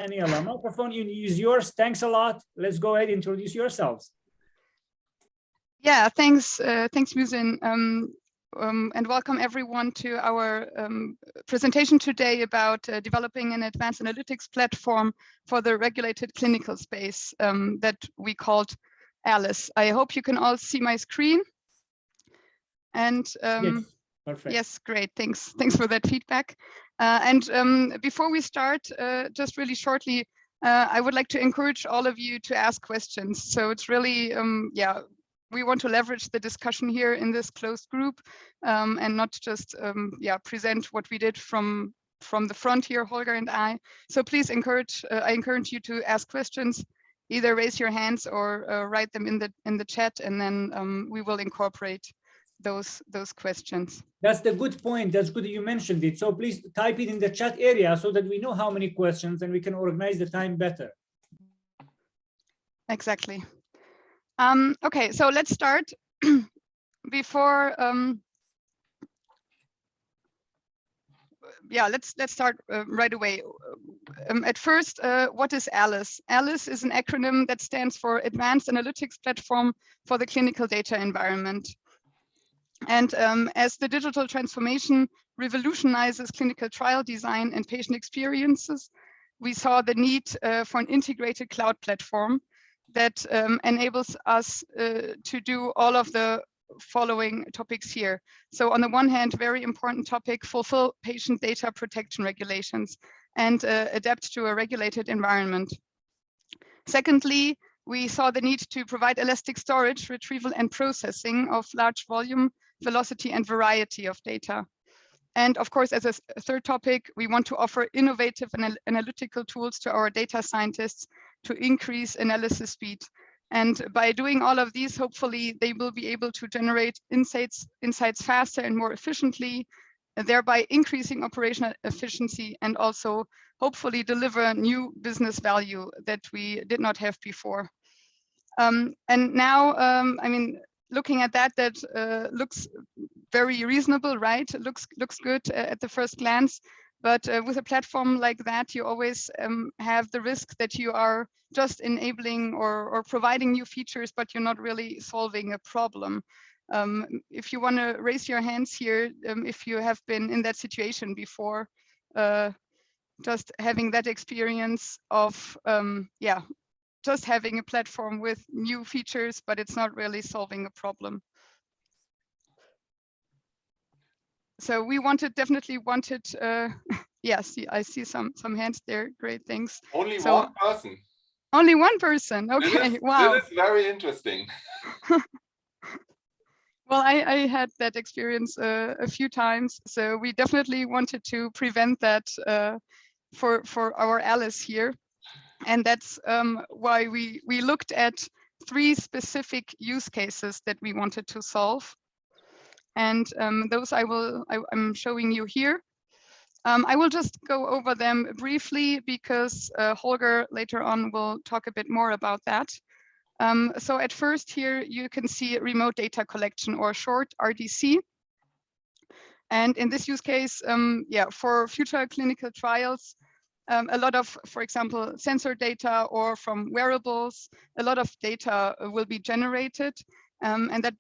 Aniela. Microphone is yours. Thanks a lot. Let's go ahead and introduce yourselves. Yeah, thanks, Musin, and welcome everyone to our presentation today about developing an advanced analytics platform for the regulated clinical space that we called ALYCE. I hope you can all see my screen. And yes, perfect. Yes, great. Thanks for that feedback. Before we start, just really shortly, I would like to encourage all of you to ask questions. So it's really, yeah, we want to leverage the discussion here in this closed group and not just, yeah, present what we did from the front here, Holger and I. So please I encourage you to ask questions. Either raise your hands or write them in the chat, and then we will incorporate those questions. That's the good point. That's good that you mentioned it. So please type it in the chat area so that we know how many questions and we can organize the time better. Exactly. Okay, so let's start. Before, yeah, let's start right away. At first, what is ALYCE? ALYCE is an acronym that stands for Advanced Analytics Platform for the Clinical Data Environment. And as the digital transformation revolutionizes clinical trial design and patient experiences, we saw the need for an integrated cloud platform that enables us to do all of the following topics here. So on the one hand, very important topic, fulfill patient data protection regulations and adapt to a regulated environment. Secondly, we saw the need to provide elastic storage, retrieval, and processing of large volume, velocity, and variety of data. And of course, as a third topic, we want to offer innovative analytical tools to our data scientists to increase analysis speed. And by doing all of these, hopefully they will be able to generate insights faster and more efficiently, thereby increasing operational efficiency and also hopefully deliver new business value that we did not have before. And now, I mean, looking at that looks very reasonable, right? It looks good at the first glance, but with a platform like that, you always have the risk that you are just enabling or providing new features, but you're not really solving a problem. If you want to raise your hands here, if you have been in that situation before, just having that experience of, yeah, just having a platform with new features, but it's not really solving a problem. So we definitely wanted, yeah, I see some hands there. Great, thanks. Only one person. Only one person. Okay, wow. That is very interesting. Well, I had that experience a few times, so we definitely wanted to prevent that for our ALYCE here. And that's why we looked at 3 specific use cases that we wanted to solve. And those I'm showing you here. I will just go over them briefly because Holger later on will talk a bit more about that. So at first here, you can see remote data collection, or short RDC. And in this use case, yeah, for future clinical trials, a lot of, for example, sensor data or from wearables, a lot of data will be generated, and that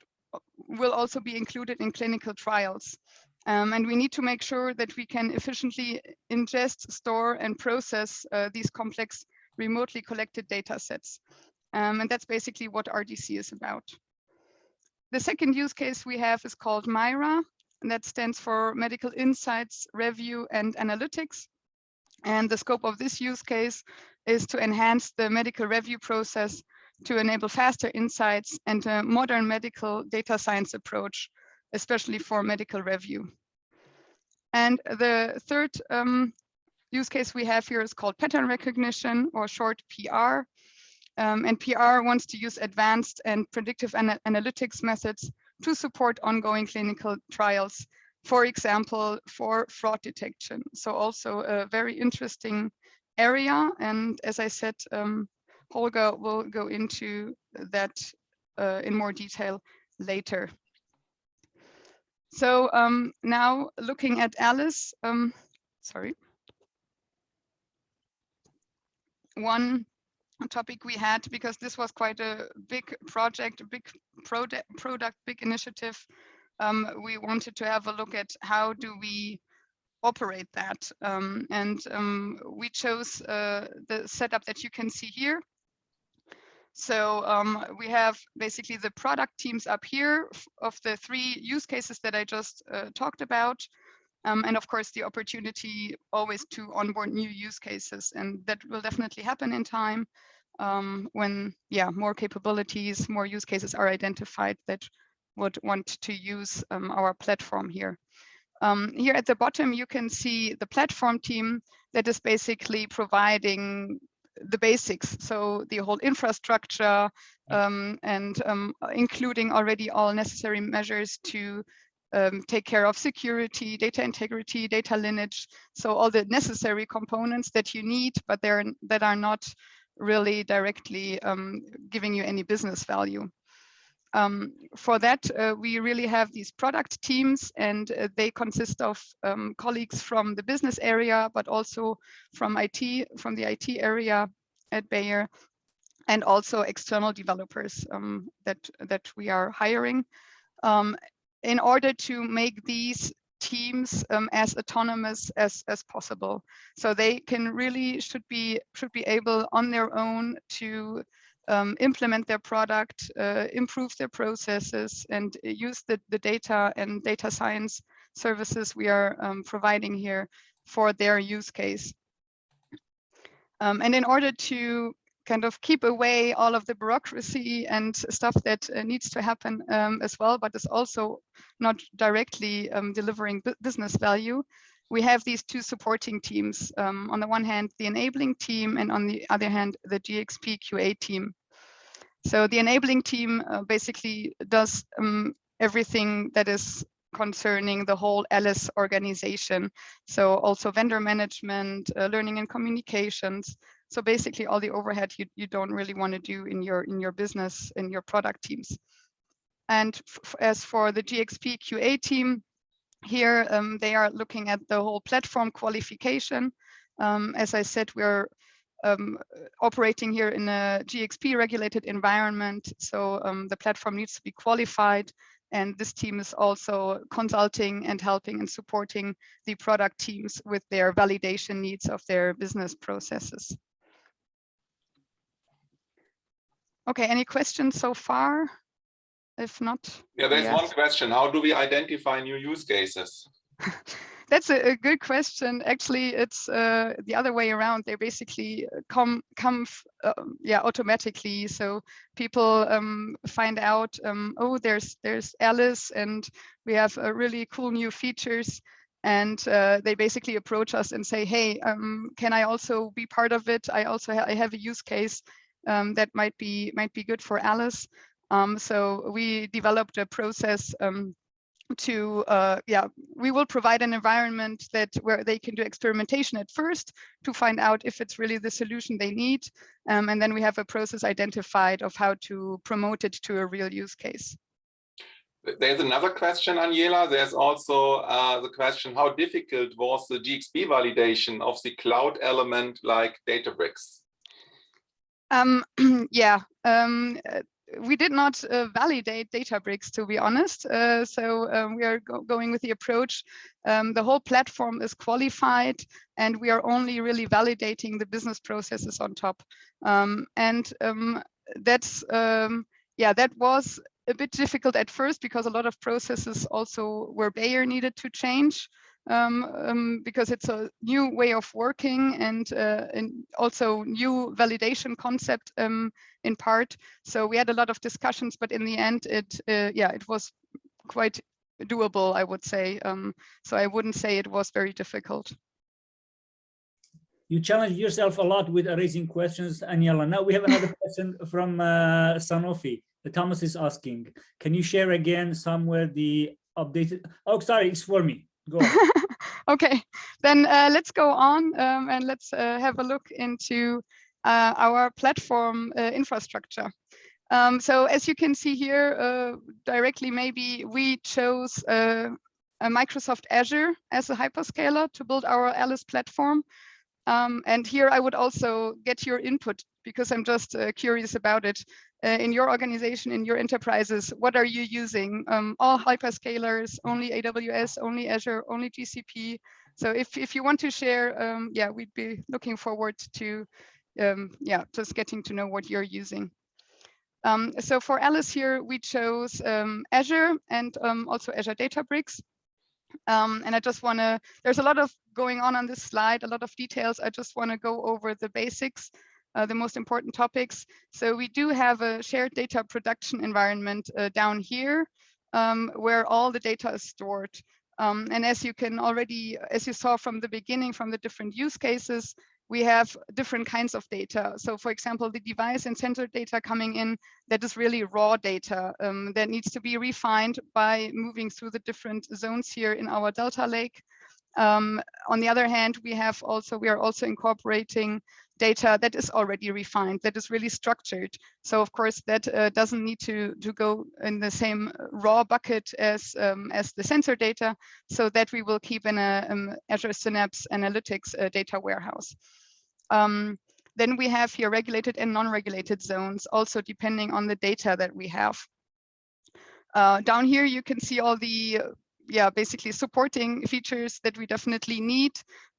will also be included in clinical trials. And we need to make sure that we can efficiently ingest, store, and process these complex remotely collected data sets. And that's basically what RDC is about. The second use case we have is called MIRA, and that stands for Medical Insights, Review, and Analytics. And the scope of this use case is to enhance the medical review process to enable faster insights and a modern medical data science approach, especially for medical review. And the third use case we have here is called pattern recognition, or short PR. And PR wants to use advanced and predictive analytics methods to support ongoing clinical trials, for example, for fraud detection. So also a very interesting area. And as I said, Holger will go into that in more detail later. So now looking at ALYCE, sorry. one topic we had, because this was quite a big project, a big product, big initiative. We wanted to have a look at how do we operate that, and we chose the setup that you can see here. So we have basically the product teams up here of the 3 use cases that I just talked about. And of course, the opportunity always to onboard new use cases. And that will definitely happen in time when, more capabilities, more use cases are identified that would want to use our platform here. Here at the bottom, you can see the platform team that is basically providing the basics. So the whole infrastructure and including already all necessary measures to take care of security, data integrity, data lineage. So all the necessary components that you need, but that are not really directly giving you any business value. For that, we really have these product teams, and they consist of colleagues from the business area, but also from the IT area at Bayer, and also external developers that we are hiring in order to make these teams as autonomous as possible. So they should be able on their own to implement their product, improve their processes, and use the data and data science services we are providing here for their use case. And in order to kind of keep away all of the bureaucracy and stuff that needs to happen as well, but is also not directly delivering business value, we have these 2 supporting teams. On the one hand, the enabling team, and on the other hand, the GXP QA team. So the enabling team basically does everything that is concerning the whole ALYCE organization. So also vendor management, learning and communications. So basically all the overhead you don't really want to do in your business, in your product teams. And as for the GXP QA team, here they are looking at the whole platform qualification. As I said, we're operating here in a GXP regulated environment. So the platform needs to be qualified. And this team is also consulting and helping and supporting the product teams with their validation needs of their business processes. Okay, any questions so far? If not, yeah, there's one question. How do we identify new use cases? That's a good question. Actually, it's the other way around. They basically come automatically. So people find out, oh, there's ALYCE, and we have really cool new features. And they basically approach us and say, hey, can I also be part of it? I have a use case that might be good for ALYCE. So we developed a process we will provide an environment where they can do experimentation at first to find out if it's really the solution they need. And then we have a process identified of how to promote it to a real use case. There's another question, Aniela. There's also the question, how difficult was the GXP validation of the cloud element like Databricks? We did not validate Databricks, to be honest. So we are going with the approach. The whole platform is qualified, and we are only really validating the business processes on top. That was a bit difficult at first because a lot of processes also where Bayer needed to change. Because it's a new way of working and also new validation concept in part. So we had a lot of discussions, but in the end, it was quite doable, I would say. So I wouldn't say it was very difficult. You challenged yourself a lot with raising questions, Aniela. Now we have another question from Sanofi. Thomas is asking, can you share again somewhere the updated? Oh, sorry, it's for me. Go on. Okay, then let's go on and let's have a look into our platform infrastructure. So as you can see here, directly maybe we chose a Microsoft Azure as a hyperscaler to build our ALYCE platform. And here I would also get your input, because I'm just curious about it. In your organization, in your enterprises, what are you using? All hyperscalers, only AWS, only Azure, only GCP? So if you want to share, yeah, we'd be looking forward to, yeah, just getting to know what you're using. So for ALYCE here, we chose Azure and also Azure Databricks. And I just want to, there's a lot of going on this slide, a lot of details. I just want to go over the basics, the most important topics. So we do have a shared data production environment down here, where all the data is stored. And as you can already, as you saw from the beginning, from the different use cases, we have different kinds of data. So for example, the device and sensor data coming in, that is really raw data that needs to be refined by moving through the different zones here in our Delta Lake. On the other hand, we are also incorporating data that is already refined, that is really structured. So of course that doesn't need to go in the same raw bucket as the sensor data, so that we will keep in a Azure Synapse Analytics data warehouse. Then we have here regulated and non-regulated zones, also depending on the data that we have. Down here you can see all the basically supporting features that we definitely need.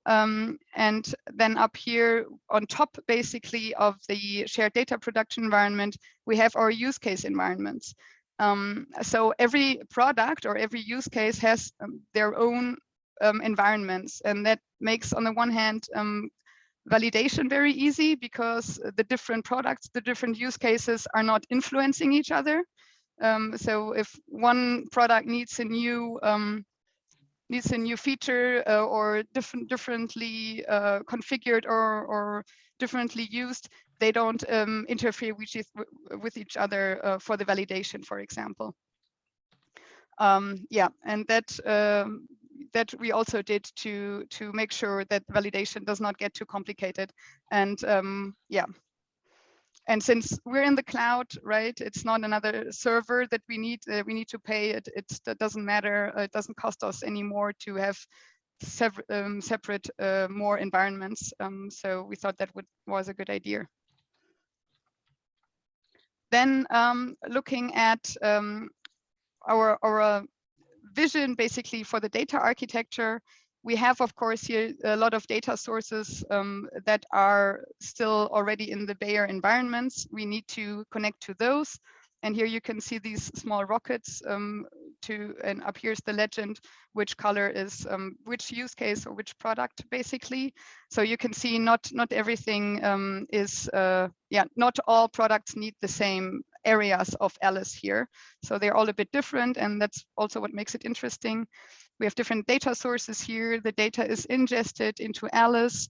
And then up here on top, basically, of the shared data production environment, we have our use case environments. So every product or every use case has their own environments, and that makes, on the one hand, validation very easy, because the different products, the different use cases are not influencing each other. So if one product needs a new feature or differently configured or differently used, they don't interfere with each other for the validation, for example. Yeah, and that we also did to make sure that validation does not get too complicated. And yeah. And since we're in the cloud, right, it's not another server that we need to pay. It doesn't matter. It doesn't cost us anymore to have separate more environments. So we thought that was a good idea. Then looking at our vision, basically, for the data architecture, we have, of course, here a lot of data sources that are still already in the Bayer environments. We need to connect to those. And here you can see these small rockets and up here's the legend, which color is which use case or which product, basically. So you can see not everything is, not all products need the same areas of ALYCE here. So they're all a bit different, and that's also what makes it interesting. We have different data sources here. The data is ingested into ALYCE.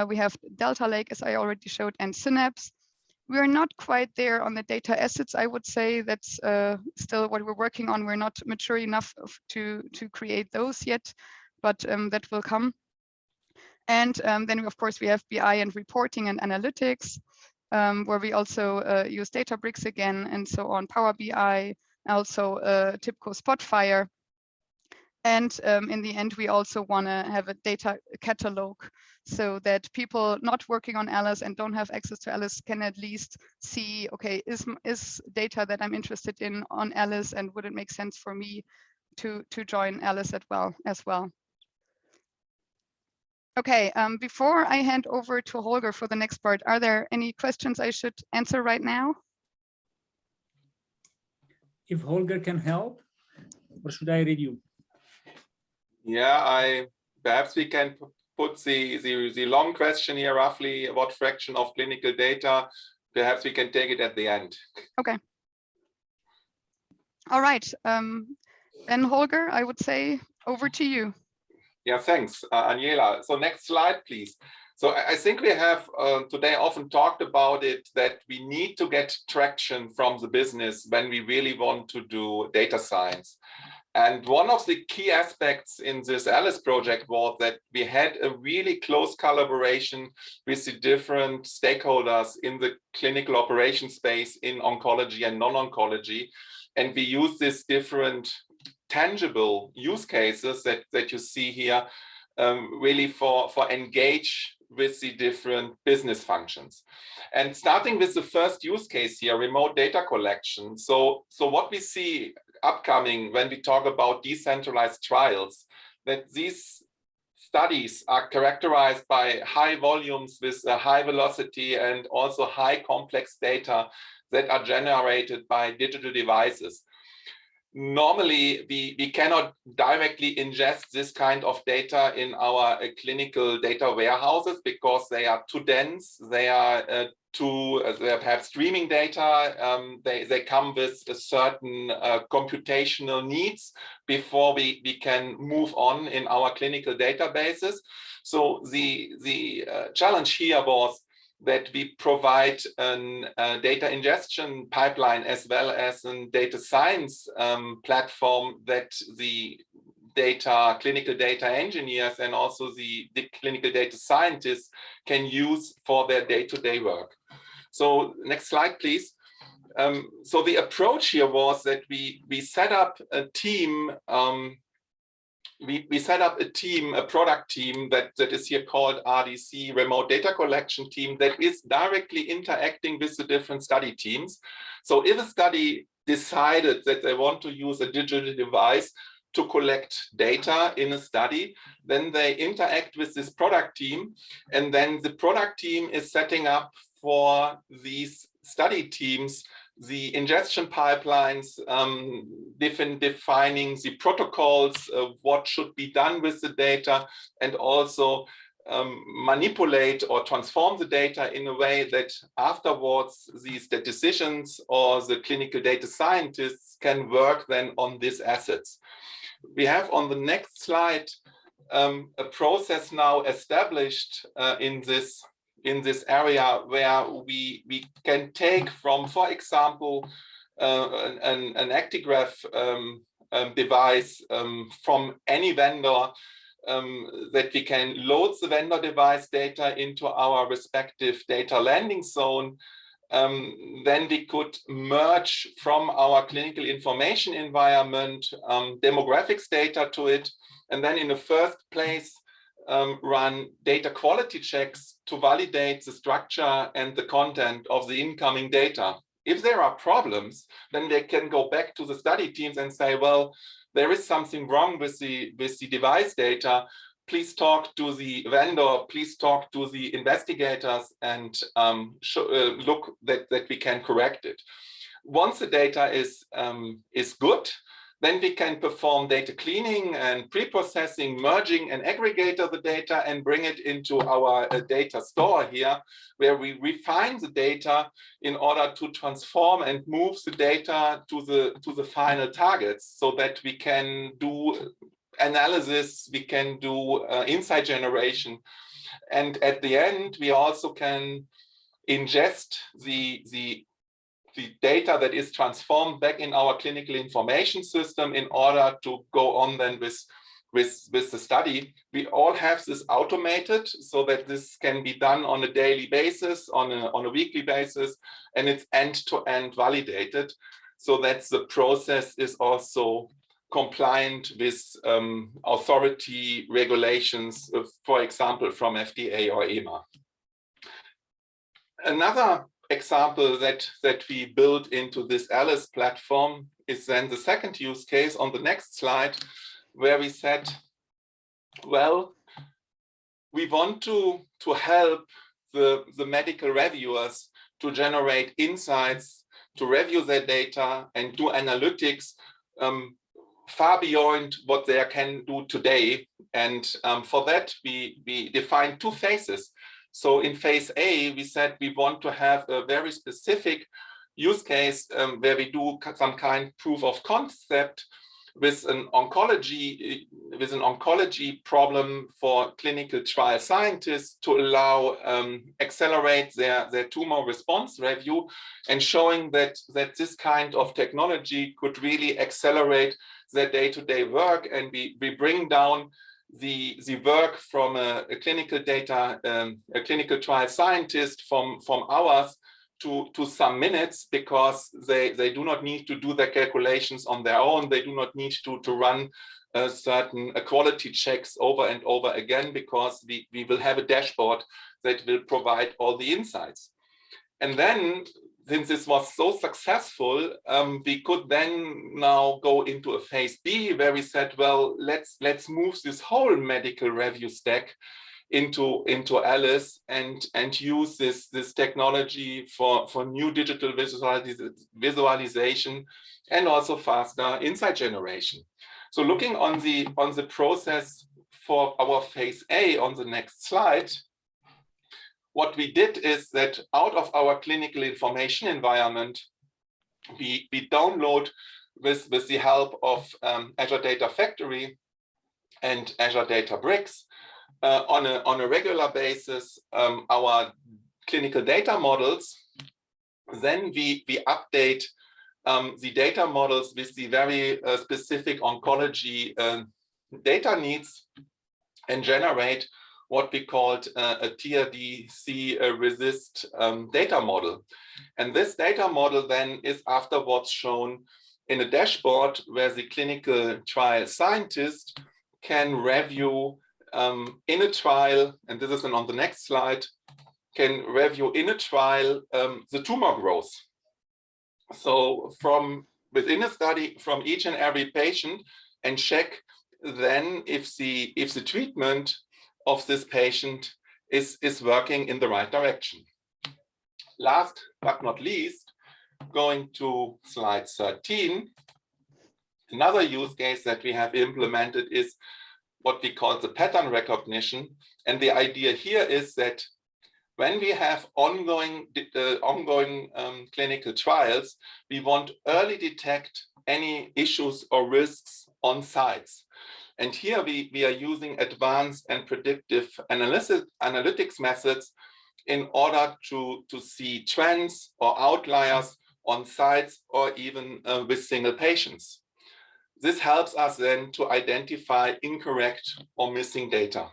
We have Delta Lake, as I already showed, and Synapse. We are not quite there on the data assets, I would say. That's still what we're working on. We're not mature enough to create those yet, but that will come. And then, of course, we have BI and reporting and analytics, where we also use Databricks again, and so on, Power BI, also TIBCO Spotfire. And in the end, we also want to have a data catalog, so that people not working on ALYCE and don't have access to ALYCE can at least see, okay, is data that I'm interested in on ALYCE, and would it make sense for me to join ALYCE as well. Okay, before I hand over to Holger for the next part, are there any questions I should answer right now? If Holger can help, or should I read you? Yeah, perhaps we can put the long question here, roughly what fraction of clinical data. Perhaps we can take it at the end. Okay. All right. Then Holger, I would say over to you. Yeah, thanks, Aniela. So next slide, please. So I think we have today often talked about it, that we need to get traction from the business when we really want to do data science. And one of the key aspects in this ALYCE project was that we had a really close collaboration with the different stakeholders in the clinical operation space in oncology and non-oncology. And we use these different tangible use cases that you see here really for engage with the different business functions. And starting with the first use case here, remote data collection. So what we see upcoming when we talk about decentralized trials, that these studies are characterized by high volumes with a high velocity and also high complex data that are generated by digital devices. Normally, we cannot directly ingest this kind of data in our clinical data warehouses because they are too dense, they are they have streaming data, they come with a certain computational needs before we can move on in our clinical databases. So the challenge here was that we provide a data ingestion pipeline as well as a data science platform that the clinical data engineers and also the clinical data scientists can use for their day-to-day work. So next slide, please. So the approach here was that we set up a team. We set up a product team that is here called RDC, Remote Data Collection Team, that is directly interacting with the different study teams. So if a study decided that they want to use a digital device to collect data in a study, then they interact with this product team, and then the product team is setting up for these study teams the ingestion pipelines, defining the protocols, what should be done with the data, and also manipulate or transform the data in a way that afterwards these statisticians or the clinical data scientists can work then on these assets. We have on the next slide a process now established in this area where we can take from, for example, an Actigraph device from any vendor, that we can load the vendor device data into our respective data landing zone. Then we could merge from our clinical information environment demographics data to it, and then in the first place run data quality checks to validate the structure and the content of the incoming data. If there are problems, then they can go back to the study teams and say, well, there is something wrong with the device data. Please talk to the vendor, please talk to the investigators, and look that we can correct it. Once the data is good, then we can perform data cleaning and pre-processing, merging and aggregator the data and bring it into our data store here, where we refine the data in order to transform and move the data to the final targets, so that we can do analysis, we can do insight generation. And at the end, we also can ingest the data that is transformed back in our clinical information system in order to go on then with the study. We all have this automated so that this can be done on a daily basis, on a weekly basis, and it's end-to-end validated, so that the process is also compliant with authority regulations, for example, from FDA or EMA. Another example that we built into this ALYCE platform is then the second use case on the next slide, where we said, well, we want to help the medical reviewers to generate insights, to review their data and do analytics far beyond what they can do today. And for that, we defined two phases. So in phase A, we said we want to have a very specific use case where we do some kind of proof of concept with an oncology problem for clinical trial scientists to allow accelerate their tumor response review, and showing that this kind of technology could really accelerate their day-to-day work, and we bring down the work from a clinical trial scientist from hours to some minutes, because they do not need to do the calculations on their own. They do not need to run certain quality checks over and over again, because we will have a dashboard that will provide all the insights. And then, since this was so successful, we could then now go into a phase B, where we said, well, let's move this whole medical review stack into ALYCE and use this technology for new digital visualization and also faster insight generation. So looking on the process for our phase A on the next slide, what we did is that out of our clinical information environment, we download with the help of Azure Data Factory and Azure Databricks on a regular basis our clinical data models. Then we update the data models with the very specific oncology data needs and generate what we called a TDRC resist data model. And this data model then is afterwards shown in a dashboard where the clinical trial scientist can review in a trial, and this is on the next slide, can review in a trial the tumor growth. So from within a study, from each and every patient, and check then if the treatment of this patient is working in the right direction. Last but not least, going to slide 13, another use case that we have implemented is what we call the pattern recognition. And the idea here is that when we have ongoing clinical trials, we want early detect any issues or risks on sites. And here we are using advanced and predictive analytics methods in order to see trends or outliers on sites or even with single patients. This helps us then to identify incorrect or missing data.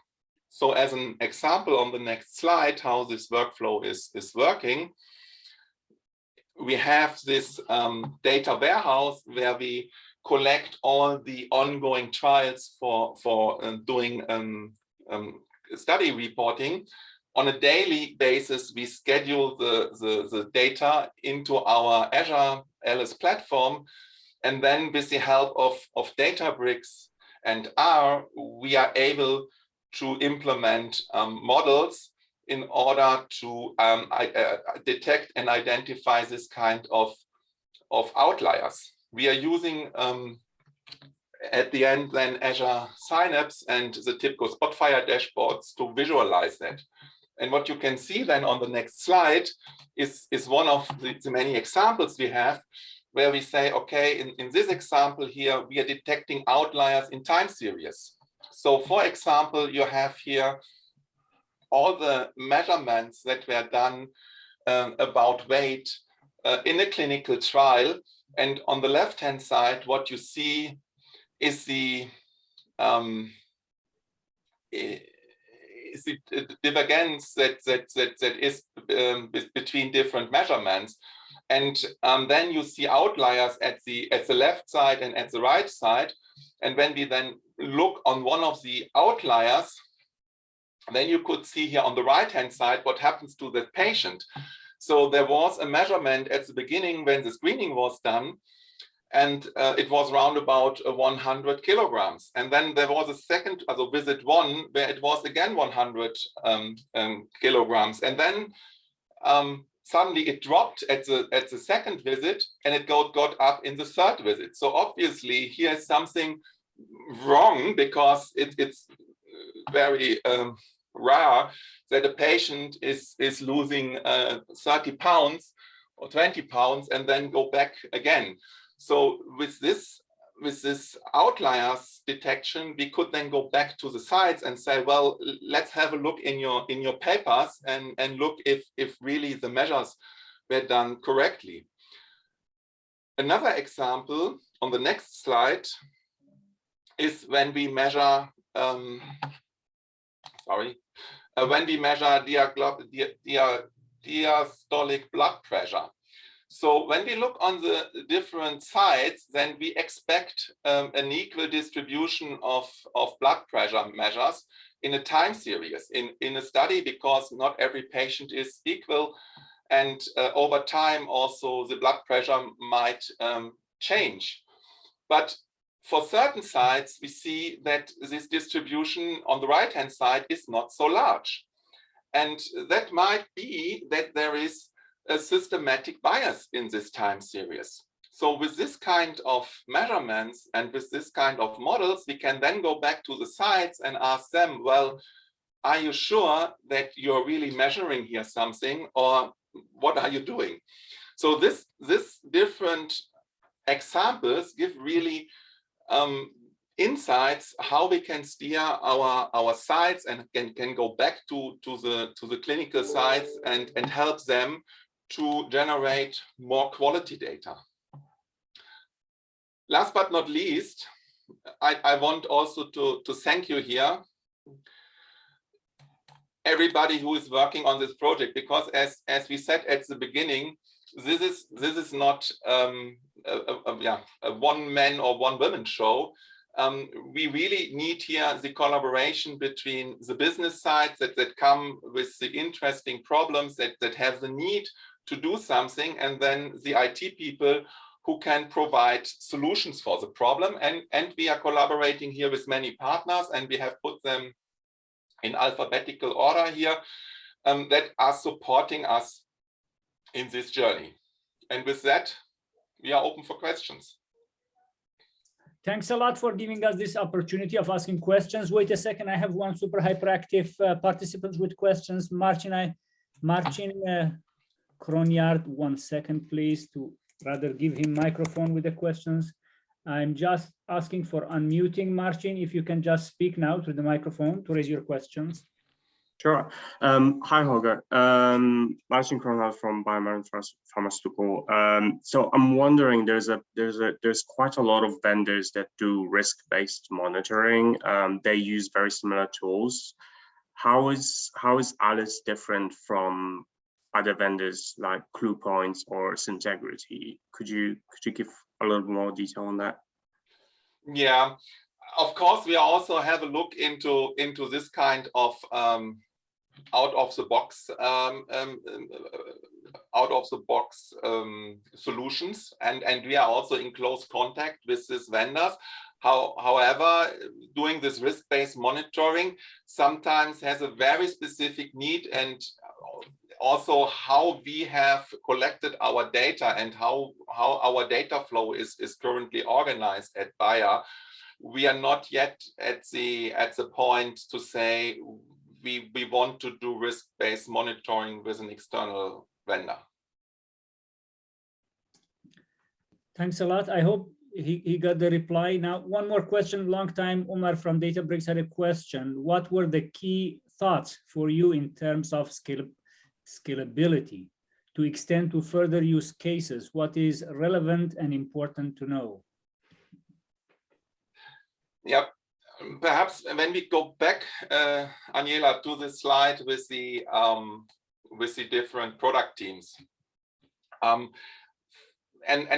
So as an example on the next slide, how this workflow is working, we have this data warehouse where we collect all the ongoing trials for doing study reporting. On a daily basis, we schedule the data into our Azure ALYCE platform. And then with the help of Databricks and R, we are able to implement models in order to detect and identify this kind of outliers. We are using at the end then Azure Synapse and the TIBCO Spotfire dashboards to visualize that. And what you can see then on the next slide is one of the many examples we have, where we say, okay, in this example here, we are detecting outliers in time series. So for example, you have here all the measurements that were done about weight in a clinical trial. And on the left-hand side, what you see is the divergence that is between different measurements. And then you see outliers at the left side and at the right side. And when we then look on one of the outliers, then you could see here on the right-hand side what happens to the patient. So there was a measurement at the beginning when the screening was done, and it was around about 100 kilograms. And then there was a second, visit one, where it was again 100 kilograms. And then suddenly it dropped at the second visit, and it got up in the third visit. So obviously here is something wrong, because it's very rare that a patient is losing 30 pounds or 20 pounds and then go back again. So with this outliers detection, we could then go back to the sites and say, well, let's have a look in your papers and look if really the measures were done correctly. Another example on the next slide is when we measure when we measure diastolic blood pressure. So when we look on the different sides, then we expect an equal distribution of blood pressure measures in a time series in a study, because not every patient is equal. And over time, also the blood pressure might change. But for certain sites, we see that this distribution on the right-hand side is not so large. And that might be that there is a systematic bias in this time series. So with this kind of measurements and with this kind of models, we can then go back to the sites and ask them, well, are you sure that you're really measuring here something, or what are you doing? So this different examples give really insights how we can steer our sites and can go back to the clinical sites and help them to generate more quality data. Last but not least, I want also to thank you here, everybody who is working on this project, because as we said at the beginning, this is not a one man or one woman show. We really need here the collaboration between the business sides that come with the interesting problems that have the need to do something, and then the IT people who can provide solutions for the problem. And we are collaborating here with many partners, and we have put them in alphabetical order here that are supporting us in this journey. And with that, we are open for questions. Thanks a lot for giving us this opportunity of asking questions. Wait a second, I have one super hyperactive participant with questions. Marcin Kronyard, 1 second, please, to rather give him microphone with the questions. I'm just asking for unmuting. Marcin, if you can just speak now through the microphone to raise your questions. Sure. Hi, Holger. Marcin Kronyard from Pharmaceutical. So I'm wondering, there's quite a lot of vendors that do risk-based monitoring. They use very similar tools. How is ALYCE different from other vendors like CluePoint or Syntegrity? Could you give a little more detail on that? Yeah, of course, we also have a look into this kind of out of the box solutions, and we are also in close contact with these vendors. However, doing this risk-based monitoring sometimes has a very specific need, and also how we have collected our data and how our data flow is currently organized at Bayer. We are not yet at the point to say we want to do risk-based monitoring with an external vendor. Thanks a lot. I hope he got the reply. Now, one more question. Long time, Umar from Databricks had a question. What were the key thoughts for you in terms of scalability to extend to further use cases? What is relevant and important to know? Yep. Perhaps when we go back, Aniela, to the slide with the different product teams, and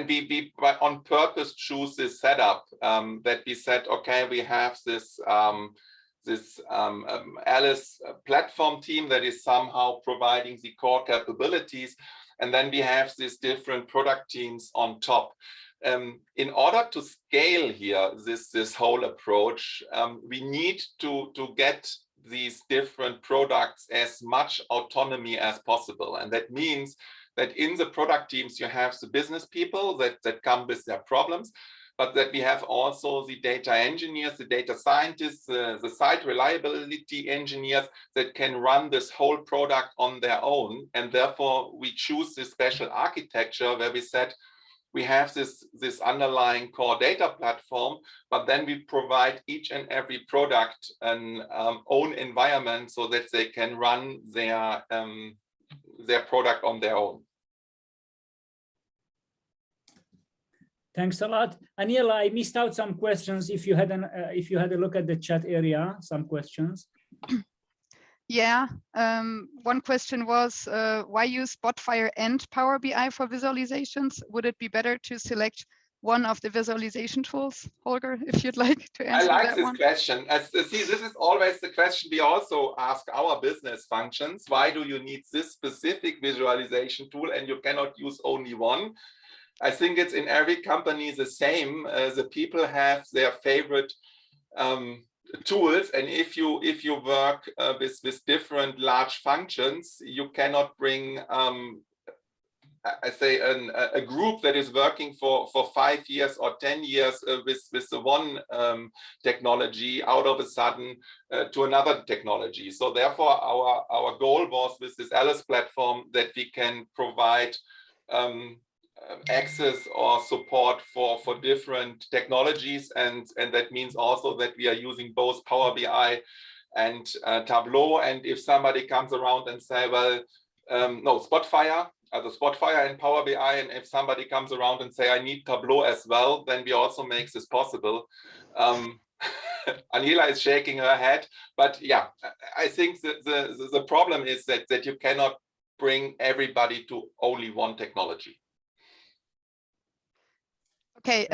we on purpose choose this setup that we said, okay, we have this ALYCE platform team that is somehow providing the core capabilities, and then we have these different product teams on top. In order to scale here, this whole approach, we need to get these different products as much autonomy as possible. And that means that in the product teams, you have the business people that come with their problems, but that we have also the data engineers, the data scientists, the site reliability engineers that can run this whole product on their own. And therefore, we choose this special architecture where we said, we have this underlying core data platform, but then we provide each and every product an own environment so that they can run their product on their own. Thanks a lot, Aniela. I missed out some questions. If you had a look at the chat area, some questions. Yeah, one question was why use Spotfire and Power BI for visualizations? Would it be better to select one of the visualization tools? Holger, if you'd like to answer I like that this one. question. See, this is always the question we also ask our business functions. Why do you need this specific visualization tool and you cannot use only one? I think it's in every company the same. The people have their favorite tools, and if you work with different large functions, you cannot bring I say a group that is working for 5 years or 10 years with the one technology out of a sudden to another technology. So therefore our goal was with this ALYCE platform that we can provide access or support for different technologies, and that means also that we are using both Power BI and Tableau. And if somebody comes around and say, well, no, Spotfire and Power BI, and if somebody comes around and say I need Tableau as well, then we also make this possible. Aniela is shaking her head, but yeah, I think the problem is that you cannot bring everybody to only one technology. Okay,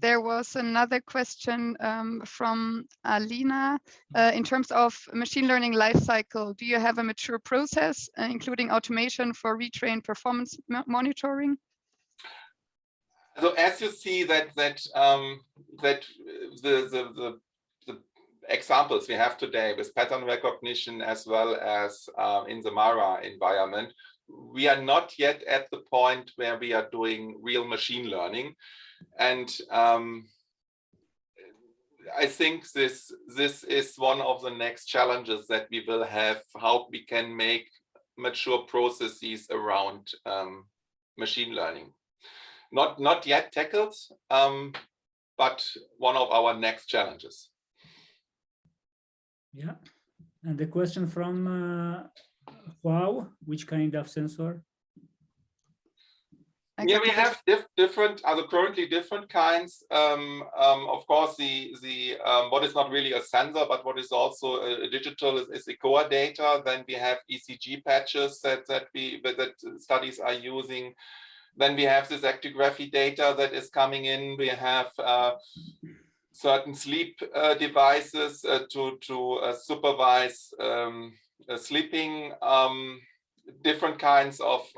there was another question from Alina. In terms of machine learning lifecycle, do you have a mature process, including automation for retrain performance monitoring? So as you see that the examples we have today with pattern recognition as well as in the Mara environment, we are not yet at the point where we are doing real machine learning. And I think this is one of the next challenges that we will have, how we can make mature processes around machine learning. Not yet tackled, but one of our next challenges. Yeah, and the question from wow, which kind of sensor? Yeah, we have currently different kinds. Of course, the what is not really a sensor, but what is also a digital is ECOA data. Then we have ECG patches that studies are using. Then we have this actigraphy data that is coming in. We have certain sleep devices to supervise sleeping. Different kinds of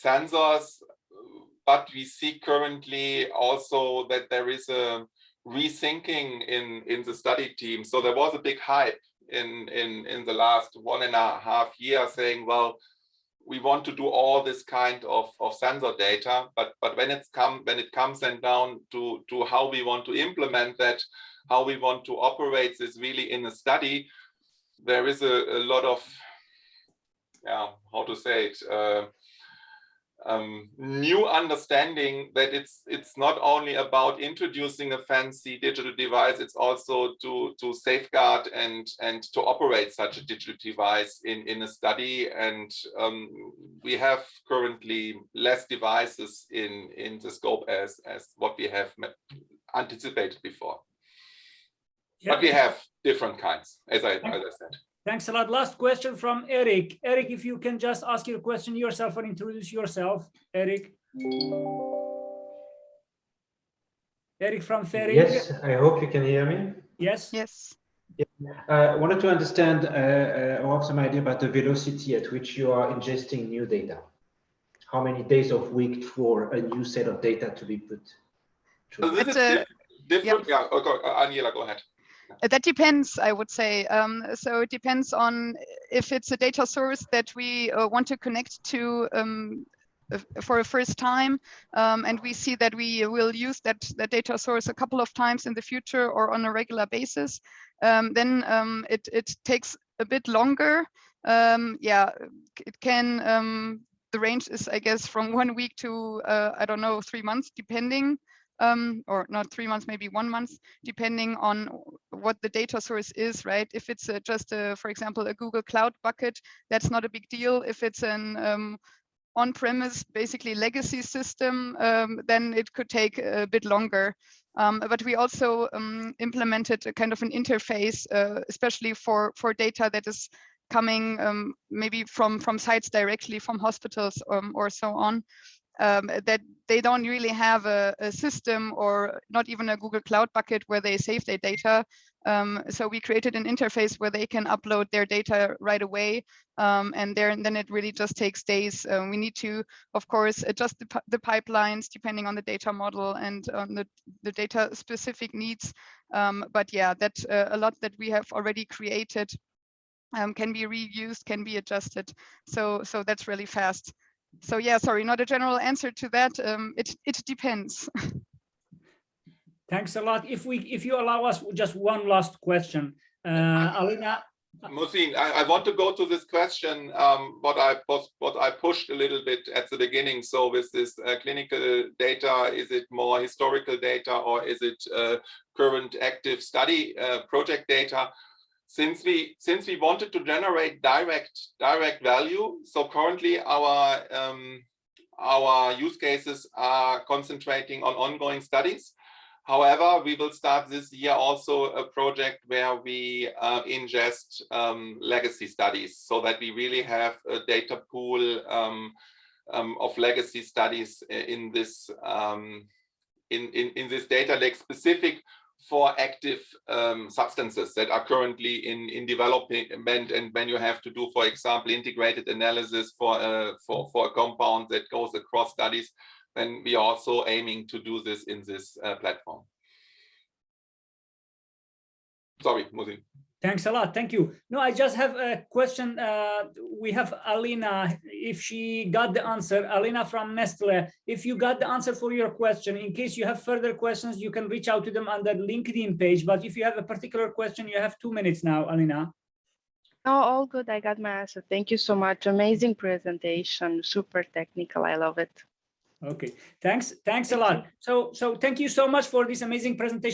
sensors, but we see currently also that there is a rethinking in the study team. So there was a big hype in the last 1.5 years saying, well, we want to do all this kind of sensor data, but when it comes then down to how we want to implement that, how we want to operate this really in a study, there is a lot of how to say it, new understanding that it's not only about introducing a fancy digital device, it's also to safeguard and to operate such a digital device in a study. And we have currently less devices in the scope as what we have anticipated before. Yeah. But we have different kinds, as I said. Thanks a lot. Last question from Eric. Eric, if you can just ask your question yourself or introduce yourself. Eric. Eric from Ferry. Yes, I hope you can hear me. Yes. Yes. I wanted to understand or have some idea about the velocity at which you are ingesting new data. How many days of week for a new set of data to be put through? So this is different. Yeah, Aniela, go ahead. That depends, I would say. So it depends on if it's a data source that we want to connect to for a first time, and we see that we will use that data source a couple of times in the future or on a regular basis, then it takes a bit longer. Yeah, it can, the range is, I guess, from 1 week to, I don't know, 3 months, depending. Or not 3 months, maybe 1 month, depending on what the data source is, right? If it's just, for example, a Google Cloud bucket, that's not a big deal. If it's an on-premise, basically legacy system, then it could take a bit longer. But we also implemented a kind of an interface, especially for data that is coming maybe from sites directly from hospitals or so on, that they don't really have a system or not even a Google Cloud bucket where they save their data. So we created an interface where they can upload their data right away, and then it really just takes days. We need to, of course, adjust the pipelines depending on the data model and on the data specific needs. But yeah, that's a lot that we have already created. Can be reused, can be adjusted. So that's really fast. So yeah, sorry, not a general answer to that. It depends. Thanks a lot. If you allow us just one last question, Alina. Musin, I want to go to this question, what I pushed a little bit at the beginning. So with this clinical data, is it more historical data or is it current active study project data? Since we wanted to generate direct value, so currently our use cases are concentrating on ongoing studies. However, we will start this year also a project where we ingest legacy studies, so that we really have a data pool of legacy studies in this this data lake, specific for active substances that are currently in development, and when you have to do, for example, integrated analysis for a compound that goes across studies, then we are also aiming to do this in this platform. Sorry, Musin. Thanks a lot. Thank you. No, I just have a question. We have Alina, if she got the answer. Alina from Nestle, if you got the answer for your question, in case you have further questions, you can reach out to them on the LinkedIn page. But if you have a particular question, you have 2 minutes now, Alina. Oh, all good. I got my answer. Thank you so much. Amazing presentation. Super technical. I love it. Okay. Thanks a lot. So thank you so much for this amazing presentation.